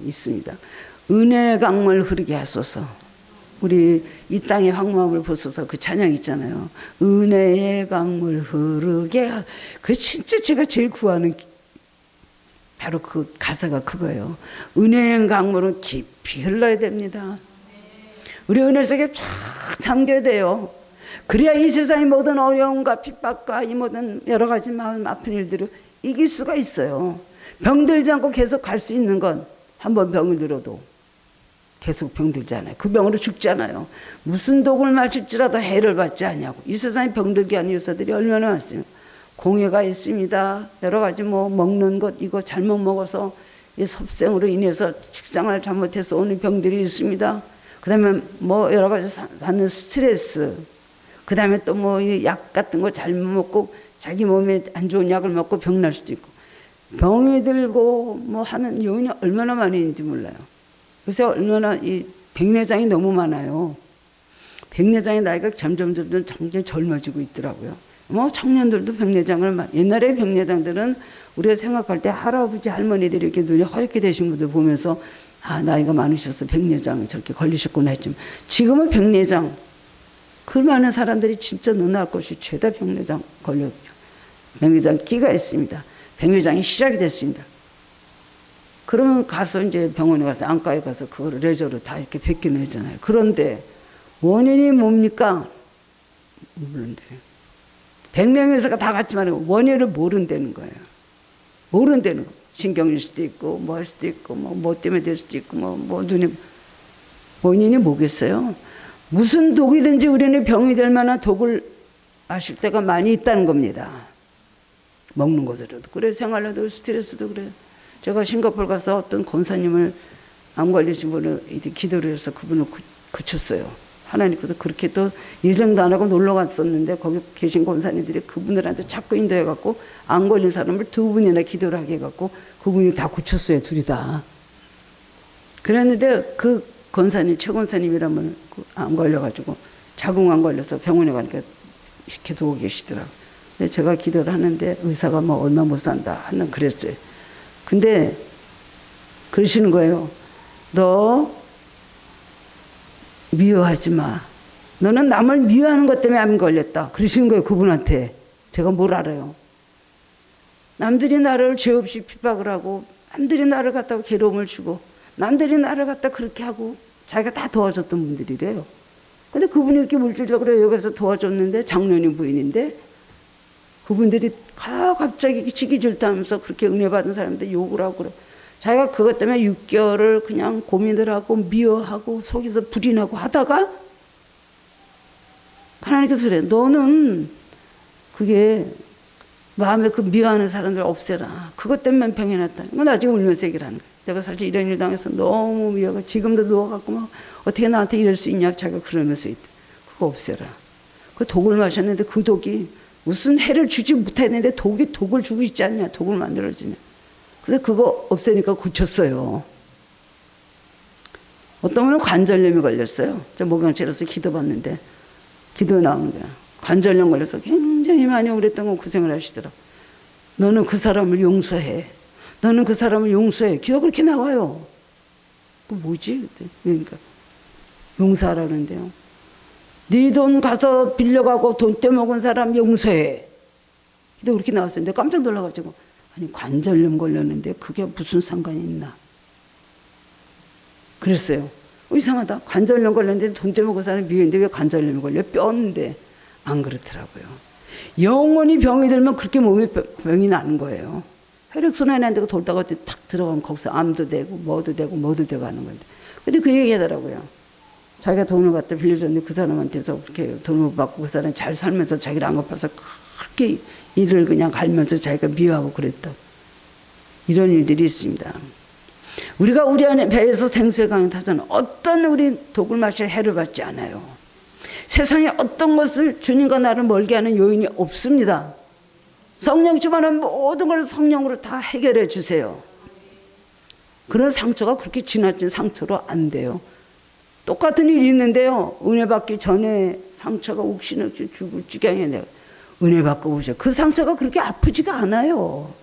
있습니다. 은혜의 강물 흐르게 하소서. 우리 이 땅의 황무함을 보소서 그 찬양 있잖아요. 은혜의 강물 흐르게 그 진짜 제가 제일 구하는 바로 그 가사가 그거예요. 은혜의 강물은 깊이 흘러야 됩니다. 우리 은혜 속에 쫙 잠겨야 돼요. 그래야 이 세상의 모든 어려움과 핍박과 이 모든 여러 가지 마음 아픈 일들을 이길 수가 있어요. 병들지 않고 계속 갈 수 있는 건 한 번 병을 들어도 계속 병들잖아요. 그 병으로 죽잖아요. 무슨 독을 마실지라도 해를 받지 않냐고. 이 세상에 병들게 하는 요소들이 얼마나 많습니까? 공해가 있습니다. 여러 가지 뭐 먹는 것 이거 잘못 먹어서 이 섭생으로 인해서 식상을 잘못해서 오는 병들이 있습니다. 그 다음에 뭐 여러 가지 받는 스트레스, 그 다음에 또 뭐 약 같은 거 잘못 먹고 자기 몸에 안 좋은 약을 먹고 병날 수도 있고, 병이 들고 뭐 하는 요인이 얼마나 많이 있는지 몰라요. 그래서 얼마나 이 백내장이 너무 많아요. 백내장의 나이가 점점 젊어지고 있더라고요. 뭐 청년들도 백내장을 옛날에 백내장들은 우리가 생각할 때 할아버지 할머니들이 이렇게 눈이 허옇게 되신 분들 보면서 아 나이가 많으셔서 백내장 저렇게 걸리셨구나 했지만 지금은 백내장 그 많은 사람들이 진짜 눈알 것이 죄다 백내장 걸렸죠. 백내장 기가 있습니다. 백내장이 시작이 됐습니다. 그러면 가서 이제 병원에 가서 안과에 가서 그거를 레저로 다 이렇게 벗겨내잖아요. 그런데 원인이 뭡니까? 모른대요. 100명의 의사가 다 같지만 원인을 모른다는 거예요. 모른다는 거. 신경일 수도 있고 뭐 할 수도 있고 뭐 때문에 될 수도 있고 뭐 눈에 원인이 뭐겠어요? 무슨 독이든지 우리는 병이 될 만한 독을 마실 때가 많이 있다는 겁니다. 먹는 것으로도 그래, 생활로도 스트레스도 그래. 제가 싱가포르 가서 어떤 권사님을 암 걸리신 분을 기도를 해서 그분을 고쳤어요. 하나님께서 그렇게 또 예정도 안 하고 놀러 갔었는데 거기 계신 권사님들이 그분들한테 자꾸 인도해갖고 암 걸린 사람을 2분이나 기도를 하게 해갖고 그분이 다 고쳤어요. 둘이 다. 그랬는데 그 권사님, 최 권사님이란 분은 암 걸려가지고 자궁암 걸려서 병원에 가니까 이렇게 두고 계시더라고요. 근데 제가 기도를 하는데 의사가 뭐 얼마 못 산다 하는 그랬어요. 근데 그러시는 거예요. 너 미워하지 마. 너는 남을 미워하는 것 때문에 암 걸렸다. 그러시는 거예요. 그분한테. 제가 뭘 알아요. 남들이 나를 죄 없이 핍박을 하고 남들이 나를 갖다가 괴로움을 주고 남들이 나를 갖다 그렇게 하고 자기가 다 도와줬던 분들이래요. 근데 그분이 이렇게 물질적으로 여기서 도와줬는데 장로님 부인인데 그분들이 갑자기 시기 질투하면서 그렇게 은혜 받은 사람한테 욕을 하고 그래. 자기가 그것 때문에 6개월을 그냥 고민을 하고 미워하고 속에서 불인하고 하다가 하나님께서 그래. 너는 그게 마음에 그 미워하는 사람들 없애라. 그것 때문에 병이 났다. 나중에 울면서 얘기를 하는 거야. 내가 사실 이런 일 당해서 너무 미워하고 지금도 누워갖고 막 어떻게 나한테 이럴 수 있냐. 자기가 그러면서 있대. 그거 없애라. 그 독을 마셨는데 그 독이 무슨 해를 주지 못했는데 독이 독을 주고 있지 않냐. 독을 만들어지냐. 그래서 그거 없애니까 고쳤어요. 어떤 분은 관절염이 걸렸어요. 저 목욕실에서 기도받는데 기도에 나오는 거야. 관절염 걸려서 굉장히 많이 오랫동안 고생을 하시더라고. 너는 그 사람을 용서해. 너는 그 사람을 용서해. 기도 그렇게 나와요. 그 뭐지? 그러니까 용서하라는데요. 네 돈 가서 빌려가고 돈 떼먹은 사람 용서해. 기도 그렇게 나왔어요. 내가 깜짝 놀라가지고 아니 관절염 걸렸는데 그게 무슨 상관이 있나. 그랬어요. 이상하다. 관절염 걸렸는데 돈 떼먹은 사람이 미워인데 왜 관절염이 걸려? 뼈인데. 안 그렇더라고요. 영원히 병이 들면 그렇게 몸에 병이 나는 거예요. 혈액순환이 안 되고 돌다가 어디 탁 들어가면 거기서 암도 되고 뭐도 되고 뭐도 되고 하는 건데. 근데 그 얘기 하더라고요. 자기가 돈을 갖다 빌려줬는데 그 사람한테서 그렇게 돈을 못 받고 그 사람이 잘 살면서 자기를 안 갚아서 그렇게 일을 그냥 갈면서 자기가 미워하고 그랬다. 이런 일들이 있습니다. 우리가 우리 안에 배에서 생수의 강이 타서는 어떤 우리 독을 마실 해를 받지 않아요. 세상에 어떤 것을 주님과 나를 멀게 하는 요인이 없습니다. 성령 충만한 모든 걸 성령으로 다 해결해 주세요. 그런 상처가 그렇게 지나친 상처로 안 돼요. 똑같은 일이 있는데요. 은혜 받기 전에 상처가 욱신없이 죽을 지경에 내가 은혜 받고 오죠. 그 상처가 그렇게 아프지가 않아요.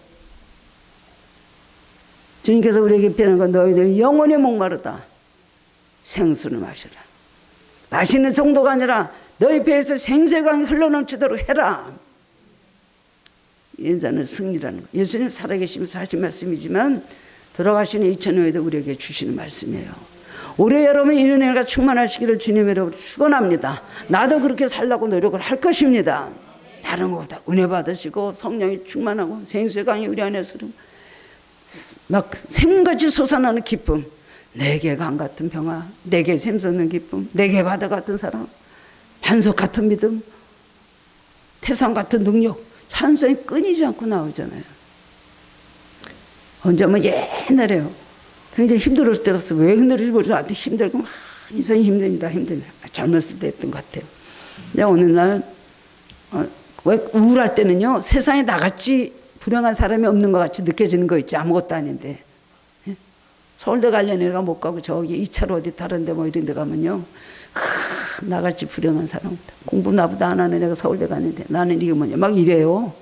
주님께서 우리에게 표현한 건 너희들 영원히 목마르다. 생수를 마셔라. 마시는 정도가 아니라 너희 배에서 생수의 강이 흘러넘치도록 해라. 인자는 승리라는 거. 예수님 살아계시면서 하신 말씀이지만 돌아가시는 2000년 후에도 우리에게 주시는 말씀이에요. 올해 여러분 이 은혜가 충만하시기를 주님의 이름으로 축원합니다. 나도 그렇게 살려고 노력을 할 것입니다. 다른 것보다 은혜 받으시고 성령이 충만하고 생수의 강이 우리 안에서 막 샘같이 솟아나는 기쁨, 내게 강 같은 평화, 내게 샘솟는 기쁨, 내게 바다 같은 사랑, 반석 같은 믿음, 태산 같은 능력, 찬송이 끊이지 않고 나오잖아요. 언제 한번 옛날에요. 굉장히 힘들었을 때가 있어요. 왜 힘들었지 모르겠어요. 나한테 힘들고 막 인생이 힘듭니다. 젊었을 때 했던 것 같아요. 근데 어느 날 왜 우울할 때는요. 세상에 나같이 불행한 사람이 없는 것 같이 느껴지는 거 있지. 아무것도 아닌데. 서울대 가려는 애가 못 가고 저기 2차로 어디 다른 데 뭐 이런 데 가면요. 나같이 불행한 사람 없다. 공부 나보다 안 하는 애가 서울대 가는데 나는 이게 뭐냐. 막 이래요.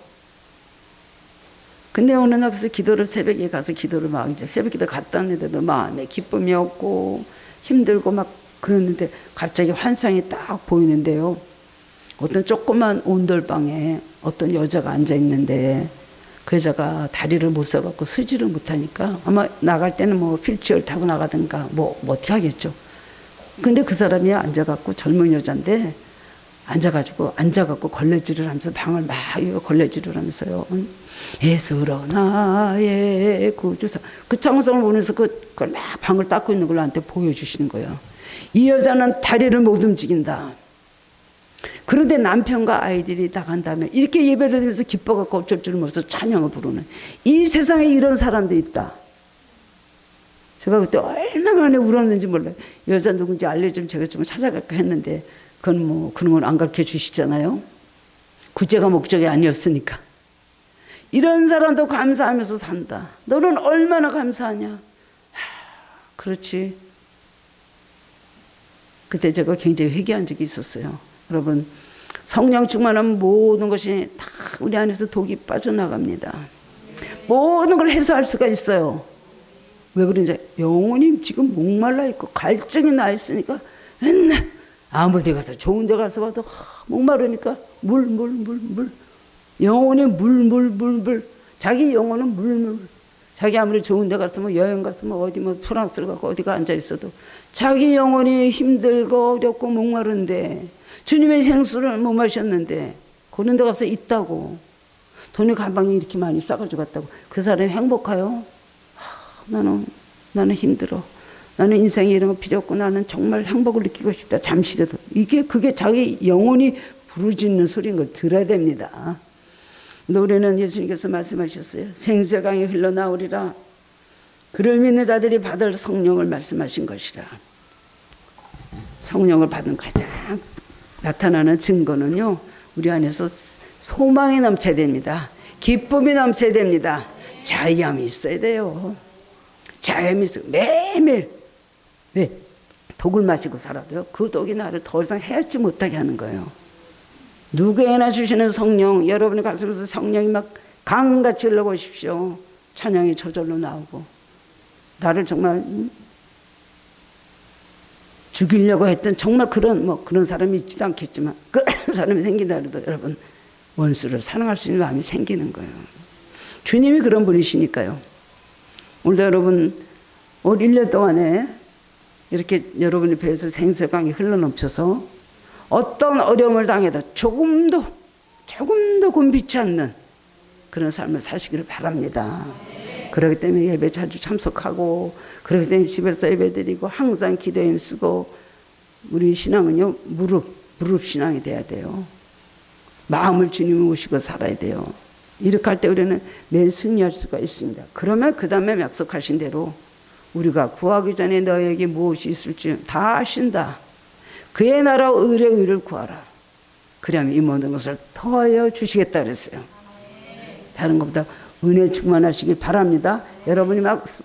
근데 어느 날 그래서 기도를 새벽에 가서 기도를 막 이제 새벽 기도 갔다 왔는데도 마음에 기쁨이 없고 힘들고 막 그랬는데 갑자기 환상이 딱 보이는데요. 어떤 조그만 온돌방에 어떤 여자가 앉아 있는데 그 여자가 다리를 못 써갖고 쓰지를 못하니까 아마 나갈 때는 뭐 휠체어를 타고 나가든가 뭐 어떻게 하겠죠. 근데 그 사람이 앉아갖고 젊은 여자인데 앉아갖고 걸레질을 하면서 방을 막 이거 걸레질을 하면서요. 예수로 나의 구주사 그 창성을 보면서 그걸 막 방을 닦고 있는 걸 나한테 보여주시는 거예요. 이 여자는 다리를 못 움직인다. 그런데 남편과 아이들이 나간 다음에 이렇게 예배를 드리면서 기뻐갖고 어쩔 줄 몰라서 찬양을 부르는 이 세상에 이런 사람도 있다. 제가 그때 얼마나 많이 울었는지 몰라요. 여자 누군지 알려주면 제가 좀 찾아갈까 했는데 그건 뭐 그런 건 안 가르쳐 주시잖아요. 구제가 목적이 아니었으니까. 이런 사람도 감사하면서 산다. 너는 얼마나 감사하냐. 그렇지. 그때 제가 굉장히 회개한 적이 있었어요. 여러분 성령 충만하면 모든 것이 다 우리 안에서 독이 빠져나갑니다. 모든 걸 해소할 수가 있어요. 왜 그런지 영혼이 지금 목말라 있고 갈증이 나 있으니까 맨날 아무 데 가서 좋은 데 가서 봐도 목마르니까 물 영혼이 물 자기 영혼은 물 자기 아무리 좋은 데 갔으면 여행 갔으면 어디 뭐 프랑스를 가고 어디가 앉아 있어도 자기 영혼이 힘들고 어렵고 목마른데 주님의 생수를 못 마셨는데 그런 데 가서 있다고 돈이 가방에 이렇게 많이 싸가지고 갔다고 그 사람이 행복해요? 나는 힘들어. 나는 인생에 이런 거 필요 없고 나는 정말 행복을 느끼고 싶다. 잠시라도. 그게 자기 영혼이 부르짖는 소리인 걸 들어야 됩니다. 노래는 예수님께서 말씀하셨어요. 생수의 강이 흘러나오리라. 그를 믿는 자들이 받을 성령을 말씀하신 것이라. 성령을 받은 가장 나타나는 증거는요. 우리 안에서 소망이 넘쳐야 됩니다. 기쁨이 넘쳐야 됩니다. 자유함이 있어야 돼요. 자유함이 있어요. 매일매일. 왜? 독을 마시고 살아도요. 그 독이 나를 더 이상 해하지 못하게 하는 거예요. 누구에나 주시는 성령, 여러분의 가슴에서 성령이 막 강같이 흘러보십시오. 찬양이 저절로 나오고 나를 정말 죽이려고 했던 정말 그런 사람이 있지도 않겠지만 그 사람이 생긴다 해도 여러분 원수를 사랑할 수 있는 마음이 생기는 거예요. 주님이 그런 분이시니까요. 오늘도 여러분 올 1년 동안에 이렇게 여러분의 배에서 생수의 강이 흘러넘쳐서 어떤 어려움을 당해도 조금도 곤비치 않는 그런 삶을 사시기를 바랍니다. 그렇기 때문에 예배 자주 참석하고, 그렇기 때문에 집에서 예배 드리고, 항상 기도에 힘쓰고, 우리 신앙은요, 무릎 신앙이 돼야 돼요. 마음을 주님을 모시고 살아야 돼요. 이렇게 할 때 우리는 매일 승리할 수가 있습니다. 그러면 그 다음에 약속하신 대로 우리가 구하기 전에 너에게 무엇이 있을지 다 아신다. 그의 나라와 의를 구하라. 그러면 이 모든 것을 더하여 주시겠다 그랬어요. 다른 것보다 은혜 충만하시길 바랍니다. 여러분이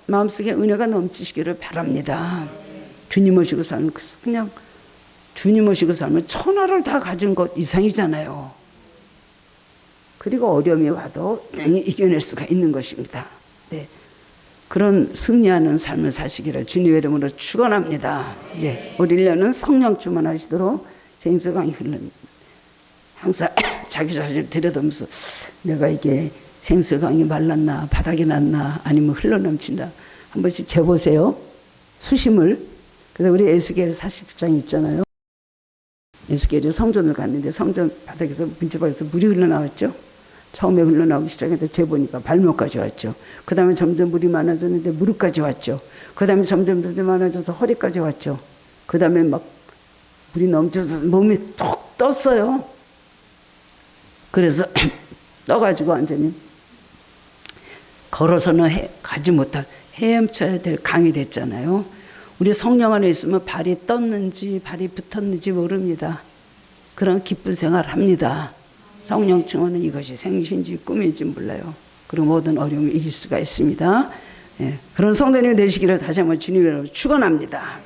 마음속에 은혜가 넘치시기를 바랍니다. 주님 모시고 살면 그냥 주님 모시고 살면 천하를 다 가진 것 이상이잖아요. 그리고 어려움이 와도 이겨낼 수가 있는 것입니다. 네. 그런 승리하는 삶을 사시기를 주님의 이름으로 축원합니다. 예. 우리 1년은 성령 충만하시도록 생수강이 흐르는, 항상 자기 자신을 들여다보면서 내가 이게 생수강이 말랐나 바닥이 났나 아니면 흘러넘친다 한 번씩 재보세요. 수심을. 그래서 우리 에스겔 40장 있잖아요. 에스겔이 성전을 갔는데 성전 바닥에서 문지방에서 물이 흘러나왔죠. 처음에 흘러나오기 시작했는데 재보니까 발목까지 왔죠. 그 다음에 점점 물이 많아졌는데 무릎까지 왔죠. 그 다음에 점점 많아져서 허리까지 왔죠. 그 다음에 막 물이 넘쳐서 몸이 톡 떴어요. 그래서 떠가지고 완전히 걸어서는 가지 못할 헤엄쳐야 될 강이 됐잖아요. 우리 성령 안에 있으면 발이 떴는지 발이 붙었는지 모릅니다. 그런 기쁜 생활을 합니다. 성령 충만은 이것이 생신지 꿈인지 몰라요. 그리고 모든 어려움을 이길 수가 있습니다. 예, 그런 성도님이 되시기를 다시 한번 주님으로 축원합니다.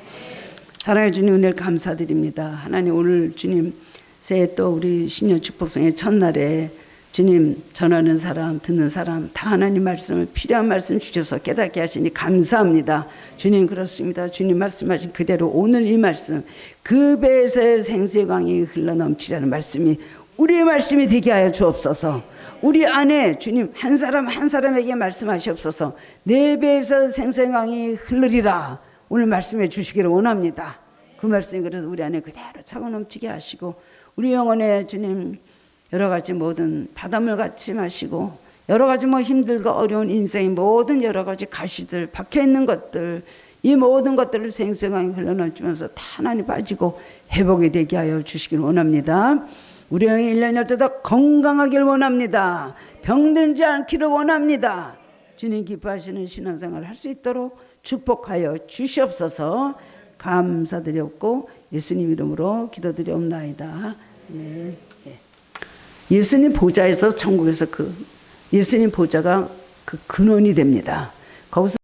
사랑해 주님 은혜를 감사드립니다. 하나님 오늘 주님 새해 또 우리 신년 축복성의 첫날에 주님 전하는 사람 듣는 사람 다 하나님 말씀을 필요한 말씀 주셔서 깨닫게 하시니 감사합니다. 주님 그렇습니다. 주님 말씀하신 그대로 오늘 이 말씀 그 배에서 생수의 강이 흘러넘치라는 말씀이 우리의 말씀이 되게 하여 주옵소서. 우리 안에 주님 한 사람 한 사람에게 말씀하시옵소서. 내 배에서 생수의 강이 흐르리라 오늘 말씀해 주시기를 원합니다. 그 말씀이 그래서 우리 안에 그대로 차고 넘치게 하시고 우리 영혼에 주님 여러 가지 모든 바닷물 같이 마시고 여러 가지 뭐 힘들고 어려운 인생의 모든 여러 가지 가시들 박혀있는 것들 이 모든 것들을 생수의 강이 흘러넘치면서 다 하나님 빠지고 회복이 되게 하여 주시길 원합니다. 우리 영이 1년이 더 건강하길 원합니다. 병들지 않기를 원합니다. 주님 기뻐하시는 신앙생활을 할 수 있도록 축복하여 주시옵소서. 감사드렸고 예수님 이름으로 기도드리옵나이다. 네. 예수님 보좌에서 천국에서 예수님 보좌가 그 근원이 됩니다. 거기서